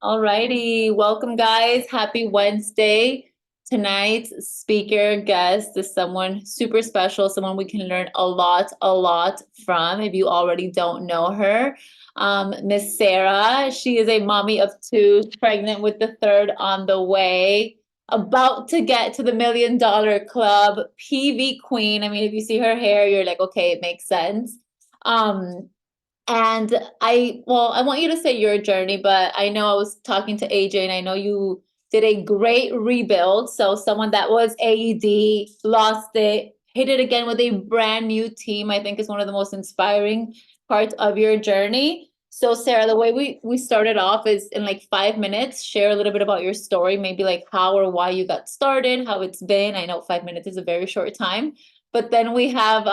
All righty. Welcome, guys. Happy Wednesday. Tonight's speaker guest is someone super special, someone we can learn a lot from if you already don't know her. Miss Sarah, she is a mommy of two, pregnant with the third on the way, about to get to the $1 million club, PV queen. I mean, if you see her hair, you're like, okay, it makes sense. Um, and I want you to say your journey, but I know I was talking to AJ and I know you did a great rebuild. So someone that was AED, lost it, hit it again with a brand new team, I think is one of the most inspiring parts of your journey. So Sarah, the way we started off is in like 5 minutes, share a little bit about your story, maybe like how or why you got started, how it's been. I know 5 minutes is a very short time. But then we have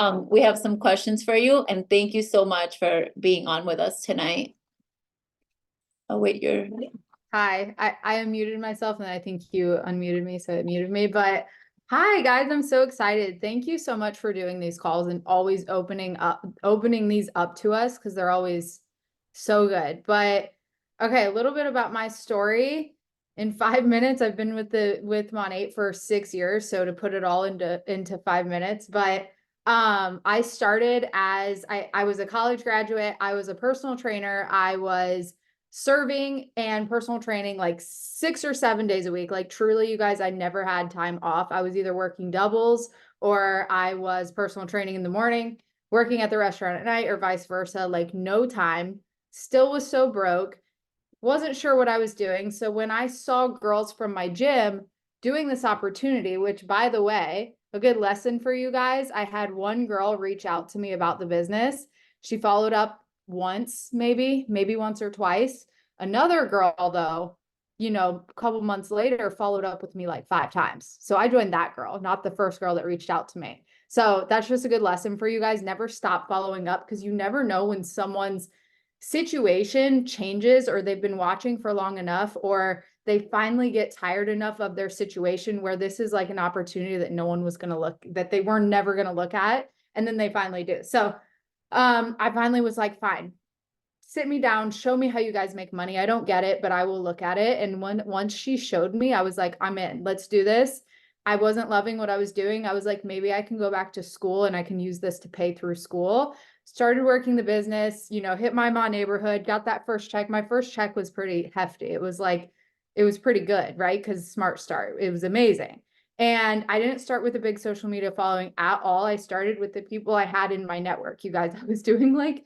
some questions for you, and thank you so much for being on with us tonight. Oh wait, you're Hi, I unmuted myself and I think you unmuted me, so it muted me. But hi guys, I'm so excited. Thank you so much for doing these calls and always opening these up to us because they're always so good. But okay, a little bit about my story. In 5 minutes, I've been with Mon8 for 6 years, so to put it all into 5 minutes. But I started as I was a college graduate, I was a personal trainer, I was serving and personal training like 6 or 7 days a week. Like truly, you guys, I never had time off. I was either working doubles or I was personal training in the morning, working at the restaurant at night, or vice versa. Like no time. Still was so broke. Wasn't sure what I was doing. So when I saw girls from my gym doing this opportunity, which by the way, a good lesson for you guys, I had one girl reach out to me about the business. She followed up once, maybe once or twice. Another girl, though, a couple months later, followed up with me like 5 times. So I joined that girl, not the first girl that reached out to me. So that's just a good lesson for you guys. Never stop following up because you never know when someone's situation changes or they've been watching for long enough or they finally get tired enough of their situation where this is like an opportunity that no one was going to look that they were never going to look at, and then they finally do. So I finally was like, fine, sit me down, show me how you guys make money. I don't get it, but I will look at it. And once she showed me, I was like, I'm in, let's do this. I wasn't loving what I was doing. I was like, maybe I can go back to school and I can use this to pay through school. Started working the business, hit my mom neighborhood, got that first check. My first check was pretty hefty. It was pretty good, right? Because Smart Start, it was amazing. And I didn't start with a big social media following at all. I started with the people I had in my network. You guys, I was doing like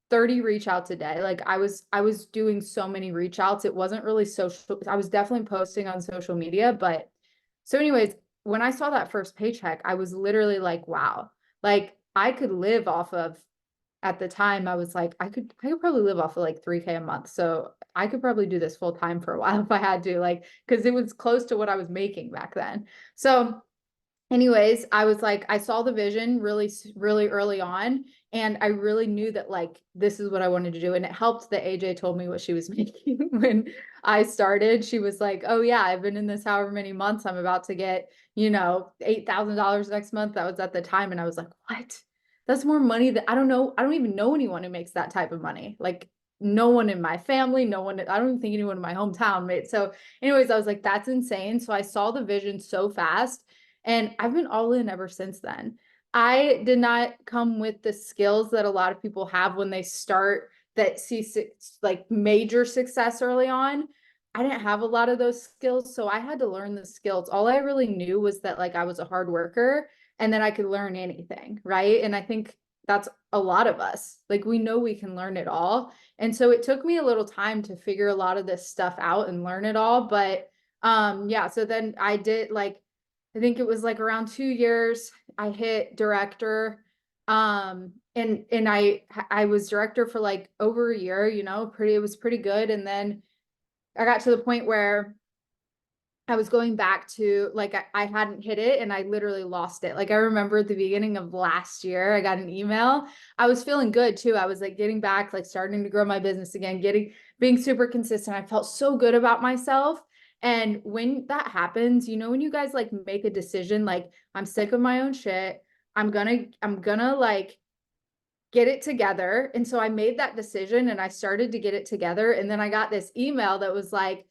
30 reach outs a day. Like I was doing so many reach outs. It wasn't really social. I was definitely posting on social media, but so anyways, when I saw that first paycheck, I was literally like, wow. Like I could live off of at the time I was like I could probably live off of like 3K a month. So I could probably do this full time for a while if I had to, like because it was close to what I was making back then. So anyways, I was like, I saw the vision really early on, and I really knew that like this is what I wanted to do. And it helped that AJ told me what she was making when I started. She was like, oh yeah, I've been in this however many months. I'm about to get, $8,000 next month. That was at the time. And I was like, what? That's more money that I don't know. I don't even know anyone who makes that type of money. Like no one in my family, no one, I don't even think anyone in my hometown made. So anyways, I was like, that's insane. So I saw the vision so fast, and I've been all in ever since then. I did not come with the skills that a lot of people have when they start that see like major success early on. I didn't have a lot of those skills, so I had to learn the skills. All I really knew was that like I was a hard worker and that I could learn anything, right? And I think that's a lot of us. Like we know we can learn it all. And so it took me a little time to figure a lot of this stuff out and learn it all, but yeah, so then I did like I think it was like around 2 years, I hit director. And I was director for like over a year, it was pretty good. And then I got to the point where I was going back to like I hadn't hit it and I literally lost it. Like I remember at the beginning of last year, I got an email. I was feeling good too. I was like getting back, like starting to grow my business again, being super consistent. I felt so good about myself. And when that happens, when you guys like make a decision, like I'm sick of my own shit. I'm gonna like get it together. And so I made that decision and I started to get it together. And then I got this email that was like,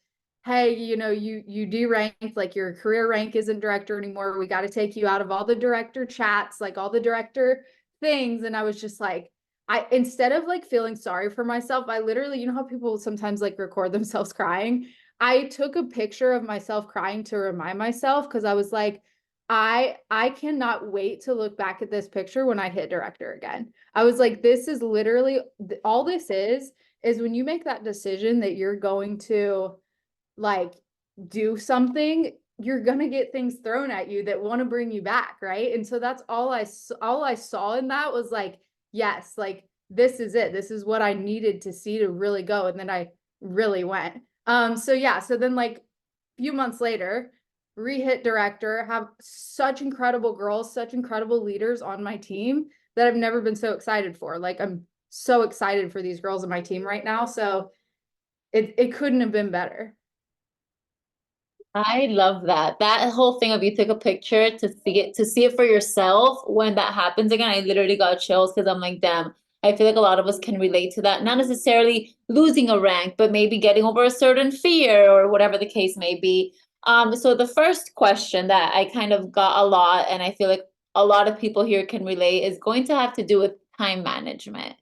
hey, you know, you deranked, like your career rank isn't director anymore. We got to take you out of all the director chats, like all the director things. And I was just like, instead of like feeling sorry for myself, I literally, you know how people sometimes like record themselves crying? I took a picture of myself crying to remind myself, because I was like, I cannot wait to look back at this picture when I hit director again. I was like, this is literally all this is when you make that decision that you're going to like do something, you're going to get things thrown at you that want to bring you back, right? And so that's all I saw in that was like, yes, like this is it. This is what I needed to see to really go. And then I really went. So yeah, so then like a few months later, re-hit director, have such incredible girls, such incredible leaders on my team that I've never been so excited for. Like I'm so excited for these girls on my team right now. So it couldn't have been better. I love that. That whole thing of you took a picture to see it for yourself when that happens again. I literally got chills because I'm like, damn, I feel like a lot of us can relate to that. Not necessarily losing a rank, but maybe getting over a certain fear or whatever the case may be. So the first question that I kind of got a lot, and I feel like a lot of people here can relate, is going to have to do with time management.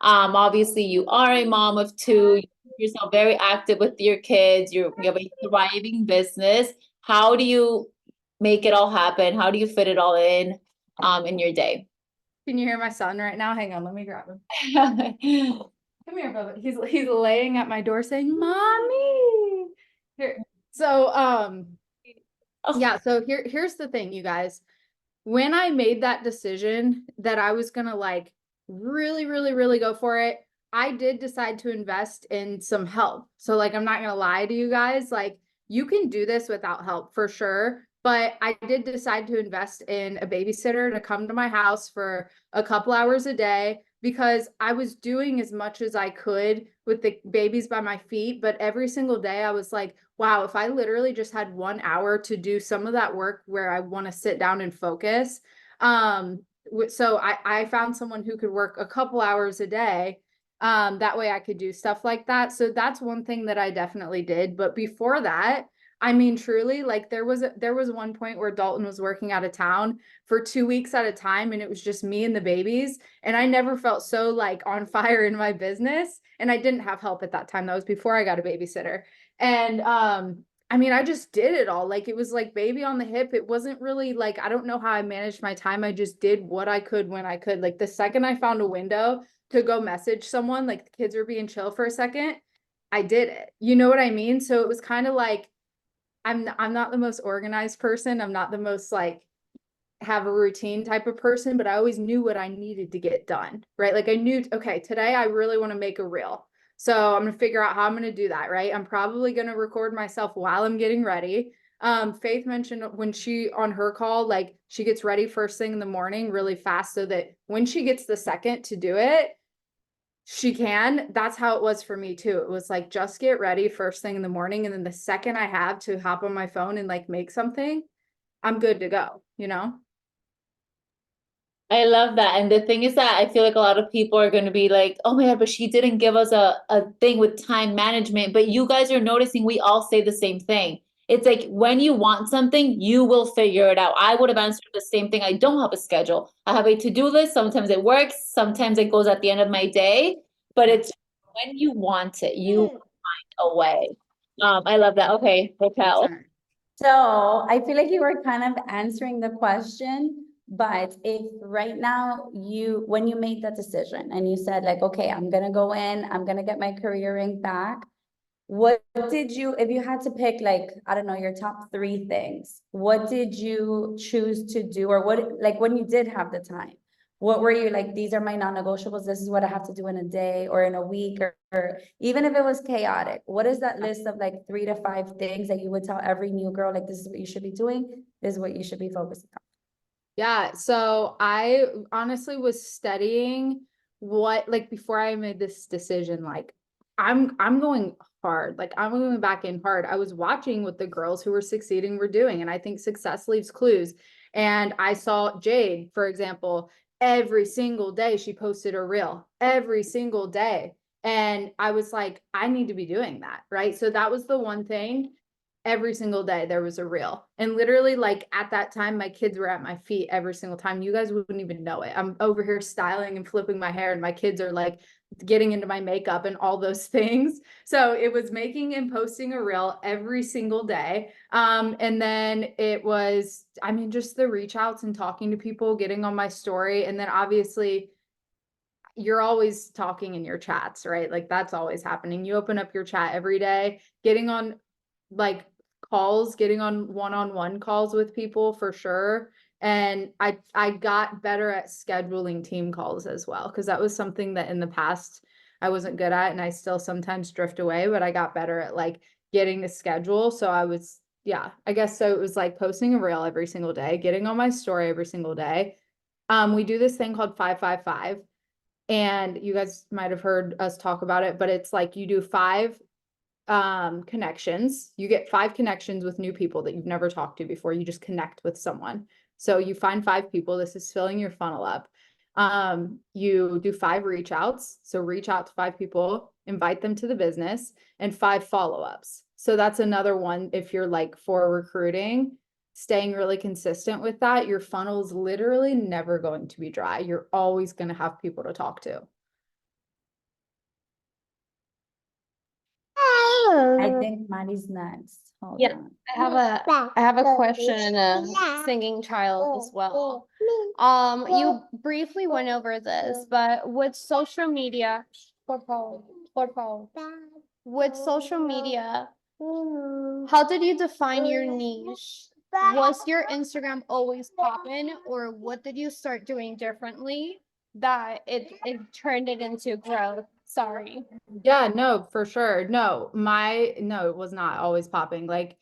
Obviously you are a mom of two, yourself very active with your kids, you have a thriving business. How do you make it all happen? How do you fit it all in your day? Can you hear my son right now? Hang on, let me grab him. Come here, Bubba. He's laying at my door saying, "Mommy." Here. So yeah, so here's the thing, you guys. When I made that decision that I was gonna like really, really, really go for it, I did decide to invest in some help. So like I'm not gonna lie to you guys, like you can do this without help for sure. But I did decide to invest in a babysitter to come to my house for a couple hours a day because I was doing as much as I could with the babies by my feet. But every single day I was like, wow, if I literally just had 1 hour to do some of that work where I want to sit down and focus. So I found someone who could work a couple hours a day. That way I could do stuff like that. So that's one thing that I definitely did. But before that, I mean, truly, like there was one point where Dalton was working out of town for 2 weeks at a time, and it was just me and the babies. And I never felt so like on fire in my business. And I didn't have help at that time. That was before I got a babysitter. And I mean, I just did it all. Like it was like baby on the hip. It wasn't really like I don't know how I managed my time. I just did what I could when I could. Like the second I found a window to go message someone, like the kids were being chill for a second, I did it. You know what I mean? So it was kind of like I'm not the most organized person. I'm not the most like have a routine type of person, but I always knew what I needed to get done, right? Like I knew, okay, today I really want to make a reel. So I'm going to figure out how I'm going to do that, right? I'm probably going to record myself while I'm getting ready. Faith mentioned when she on her call, like she gets ready first thing in the morning really fast so that when she gets the second to do it, she can. That's how it was for me too. It was like just get ready first thing in the morning. And then the second I have to hop on my phone and like make something, I'm good to go, you know? I love that. And the thing is that I feel like a lot of people are going to be like, oh my God, but she didn't give us a thing with time management. But you guys are noticing we all say the same thing. It's like when you want something, you will figure it out. I would have answered the same thing. I don't have a schedule. I have a to-do list. Sometimes it works, sometimes it goes at the end of my day, but it's when you want it, you find a way. I love that. Okay, Raquel. 100%. So I feel like you were kind of answering the question, but if right now when you made that decision and you said like, okay, I'm gonna go in, I'm gonna get my career rank back, what did you, if you had to pick like, I don't know, your top 3 things, what did you choose to do? Or what, like when you did have the time, what were you like, these are my non-negotiables, this is what I have to do in a day or in a week, or even if it was chaotic, what is that list of like 3 to 5 things that you would tell every new girl, like, this is what you should be doing, this is what you should be focusing on? Yeah, so I honestly was studying what like before I made this decision, like I'm going hard. Like I'm going back in hard. I was watching what the girls who were succeeding were doing, and I think success leaves clues. And I saw Jade, for example, every single day she posted a reel every single day. And I was like, I need to be doing that, right? So that was the one thing. Every single day there was a reel. And literally, like, at that time, my kids were at my feet every single time. You guys wouldn't even know it. I'm over here styling and flipping my hair, and my kids are like getting into my makeup and all those things. So it was making and posting a reel every single day. And then it was, I mean, just the reach outs and talking to people, getting on my story. And then obviously you're always talking in your chats, right? Like, that's always happening. You open up your chat every day, getting on like calls, getting on one-on-one calls with people for sure. And I got better at scheduling team calls as well, because that was something that in the past I wasn't good at, and I still sometimes drift away, but I got better at like getting a schedule. So I was, yeah, I guess so. It was like posting a reel every single day, getting on my story every single day. We do this thing called 555, and you guys might have heard us talk about it, but it's like you do 5 connections. You get 5 connections with new people that you've never talked to before. You just connect with someone. So you find 5 people. This is filling your funnel up. You do 5 reach outs. So reach out to 5 people, invite them to the business, and 5 follow-ups. So that's another one. If you're like for recruiting, staying really consistent with that, your funnel is literally never going to be dry. You're always going to have people to talk to. I think Maddie's next. Hold Yeah, on. I have a question, singing child as well. You briefly went over this, but with social media, with social media, how did you define your niche? Was your Instagram always poppin', or what did you start doing differently that it turned it into growth? Sorry. Yeah, no, for sure. No, it was not always popping. Like,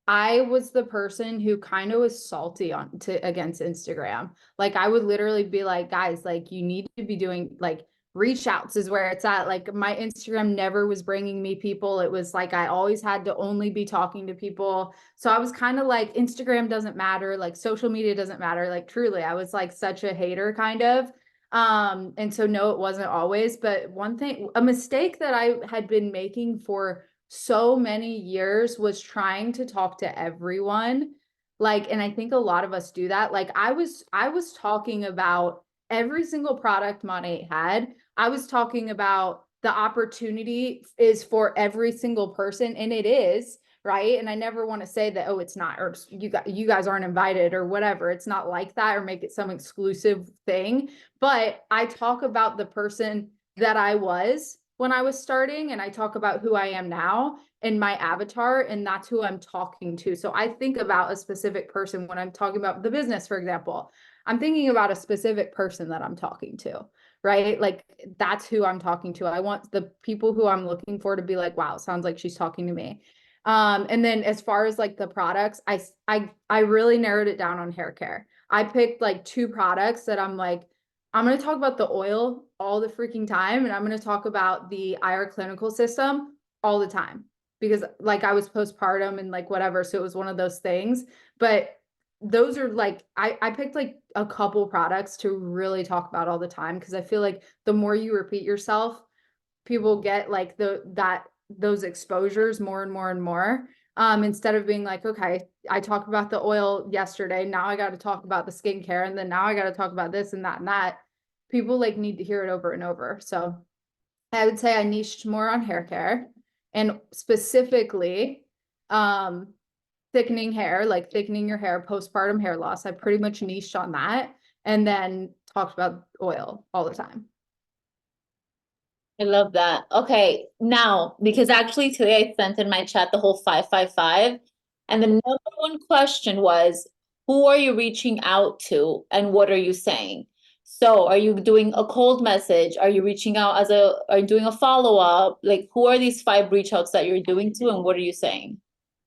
I was the person who kind of was salty against Instagram. Like, I would literally be like, guys, like, you need to be doing like reach outs is where it's at. Like, my Instagram never was bringing me people. It was like I always had to only be talking to people. So I was kind of like, Instagram doesn't matter, like social media doesn't matter. Like, truly, I was like such a hater kind of. And so no, it wasn't always, but one thing, a mistake that I had been making for so many years was trying to talk to everyone. Like, and I think a lot of us do that. Like, I was talking about every single product Monat had. I was talking about the opportunity is for every single person, and it is, right? And I never want to say that, oh, it's not, or you guys aren't invited or whatever. It's not like that, or make it some exclusive thing. But I talk about the person that I was when I was starting, and I talk about who I am now in my avatar, and that's who I'm talking to. So I think about a specific person when I'm talking about the business, for example. I'm thinking about a specific person that I'm talking to, right? Like, that's who I'm talking to. I want the people who I'm looking for to be like, wow, sounds like she's talking to me. And then as far as like the products, I really narrowed it down on hair care. I picked like 2 products that I'm like, I'm going to talk about the oil all the freaking time, and I'm going to talk about the IR clinical system all the time, because like I was postpartum and like whatever. So it was one of those things, but those are like, I picked like a couple products to really talk about all the time. Cause I feel like the more you repeat yourself, people get like those exposures more and more and more. Instead of being like, okay, I talked about the oil yesterday, now I got to talk about the skincare, and then now I got to talk about this and that and that. People like need to hear it over and over. So I would say I niched more on hair care, and specifically thickening hair, like thickening your hair, postpartum hair loss. I pretty much niched on that, and then talked about oil all the time. I love that. Okay, now, because actually today I sent in my chat the whole 555, and the number one question was, who are you reaching out to and what are you saying? So are you doing a cold message? Are you reaching out are you doing a follow-up? Like, who are these 5 reach outs that you're doing to, and what are you saying?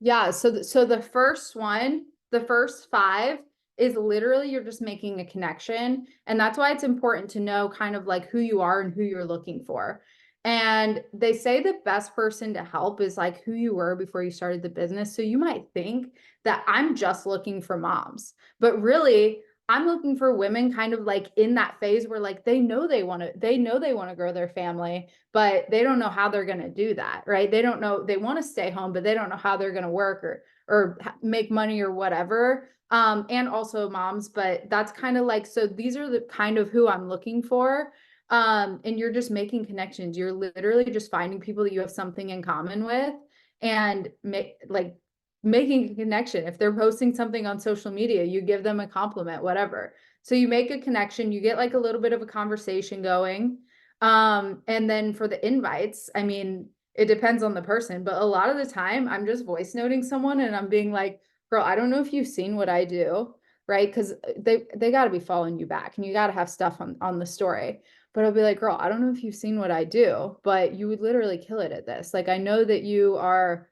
Yeah, so the first one, the first 5 is literally you're just making a connection. And that's why it's important to know kind of like who you are and who you're looking for. And they say the best person to help is like who you were before you started the business. So you might think that I'm just looking for moms, but really I'm looking for women kind of like in that phase where like they know they want to grow their family, but they don't know how they're going to do that, right? They don't know, they want to stay home, but they don't know how they're going to work or make money or whatever. And also moms, but that's kind of like, so these are the kind of who I'm looking for. And you're just making connections. You're literally just finding people that you have something in common with and making a connection. If they're posting something on social media, you give them a compliment, whatever. So you make a connection, you get like a little bit of a conversation going. And then for the invites, I mean, it depends on the person, but a lot of the time I'm just voice noting someone and I'm being like, girl, I don't know if you've seen what I do, right? Because they got to be following you back and you got to have stuff on the story. But I'll be like, girl, I don't know if you've seen what I do, but you would literally kill it at this. Like, I know that you are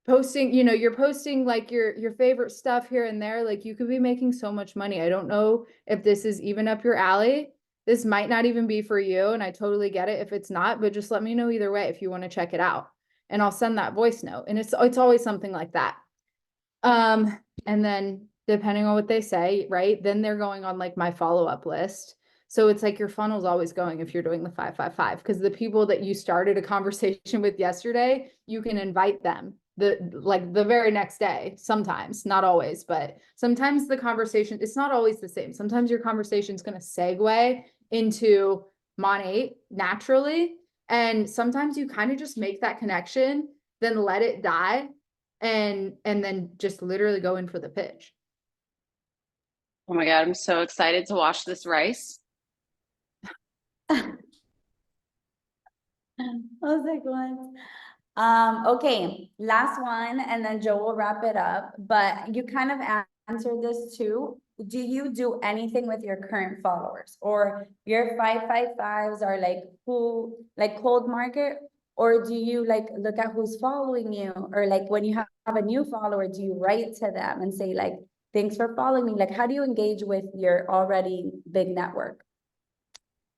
posting, you're posting like your favorite stuff here and there. Like, you could be making so much money. I don't know if this is even up your alley. This might not even be for you. And I totally get it if it's not, but just let me know either way if you want to check it out. And I'll send that voice note. And it's always something like that. And then depending on what they say, right, then they're going on like my follow-up list. So it's like your funnel's always going if you're doing the 5-5-5, because the people that you started a conversation with yesterday, you can invite them the very next day. Sometimes, not always, but sometimes the conversation, it's not always the same. Sometimes your conversation is going to segue into Mon8 naturally. And sometimes you kind of just make that connection, then let it die, and then just literally go in for the pitch. Oh my God, I'm so excited to watch this rice. I was like, what? Okay, last one, and then Joe will wrap it up, but you kind of answered this too. Do you do anything with your current followers, or your 555s are like like cold market, or do you like look at who's following you, or like when you have a new follower, do you write to them and say like, thanks for following me? Like, how do you engage with your already big network?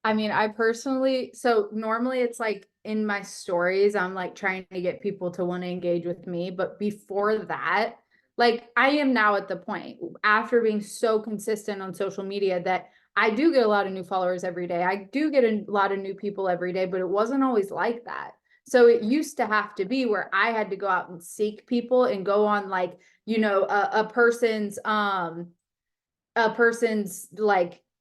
I mean, I personally, so normally it's like in my stories, I'm like trying to get people to want to engage with me. But before that, like I am now at the point after being so consistent on social media that I do get a lot of new followers every day. I do get a lot of new people every day, but it wasn't always like that. So it used to have to be where I had to go out and seek people and go on like, a person's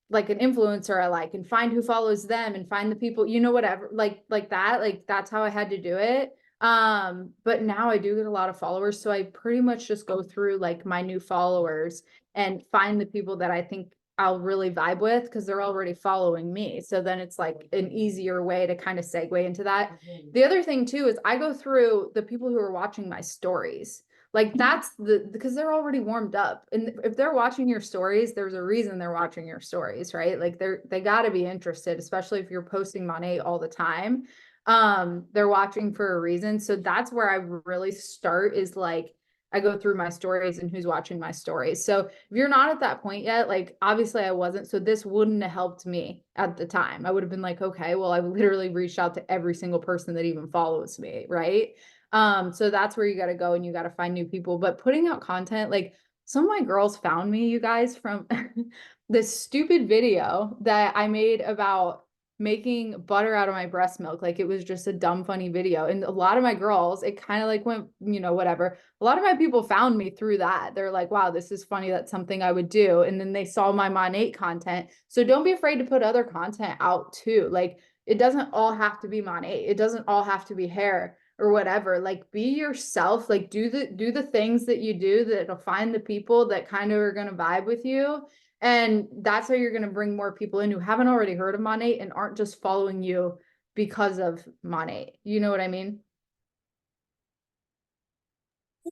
like an influencer I like, and find who follows them and find the people, whatever, like that, like that's how I had to do it. But now I do get a lot of followers, so I pretty much just go through like my new followers and find the people that I think I'll really vibe with because they're already following me. So then it's like an easier way to kind of segue into that. The other thing too is I go through the people who are watching my stories. Like that's because they're already warmed up. And if they're watching your stories, there's a reason they're watching your stories, right? Like they gotta be interested, especially if you're posting Mon8 all the time. They're watching for a reason. So that's where I really start, is like I go through my stories and who's watching my stories. So if you're not at that point yet, like obviously I wasn't, so this wouldn't have helped me at the time. I would have been like, okay, well, I literally reached out to every single person that even follows me, right? So that's where you got to go and you got to find new people. But putting out content, like some of my girls found me, you guys, from this stupid video that I made about making butter out of my breast milk. Like it was just a dumb, funny video. And a lot of my girls, it kind of like went, whatever. A lot of my people found me through that. They're like, wow, this is funny. That's something I would do. And then they saw my Mon8 content. So don't be afraid to put other content out too. Like it doesn't all have to be Mon8. It doesn't all have to be hair or whatever. Like be yourself, like do the things that you do that'll find the people that kind of are going to vibe with you. And that's how you're going to bring more people in who haven't already heard of Mon8 and aren't just following you because of Mon8. You know what I mean?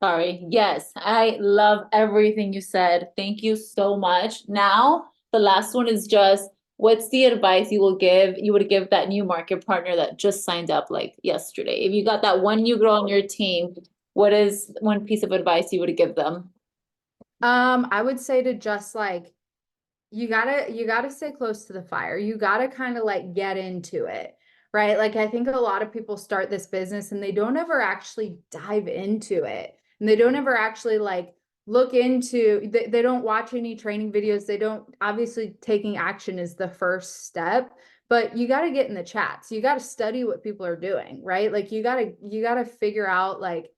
Sorry. Yes, I love everything you said. Thank you so much. Now, the last one is just, what's the advice you would give that new market partner that just signed up like yesterday? If you got that one new girl on your team, what is one piece of advice you would give them? I would say to just like, you gotta stay close to the fire. You gotta kind of like get into it, right? Like I think a lot of people start this business and they don't ever actually dive into it. And they don't ever actually like look into, they don't watch any training videos. They don't, obviously taking action is the first step, but you got to get in the chats. You got to study what people are doing, right? Like you got to figure out like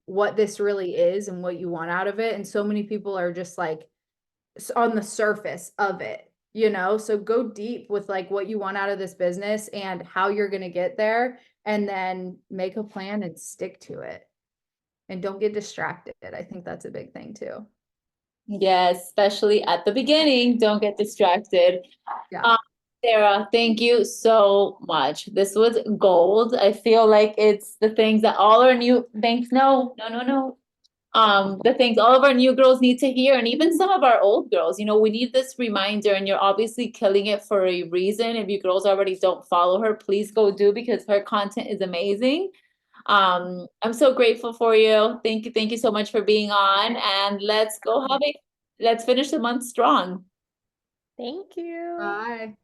what this really is and what you want out of it. And so many people are just like on the surface of it, you know? So go deep with like what you want out of this business and how you're going to get there, and then make a plan and stick to it. And don't get distracted. I think that's a big thing too. Yes, especially at the beginning, don't get distracted. Yeah. Sarah, thank you so much. This was gold. I feel like it's the things that all our new banks know. No. The things all of our new girls need to hear, and even some of our old girls, you know, we need this reminder, and you're obviously killing it for a reason. If you girls already don't follow her, please go do, because her content is amazing. I'm so grateful for you. Thank you so much for being on, and let's finish the month strong. Thank you. Bye.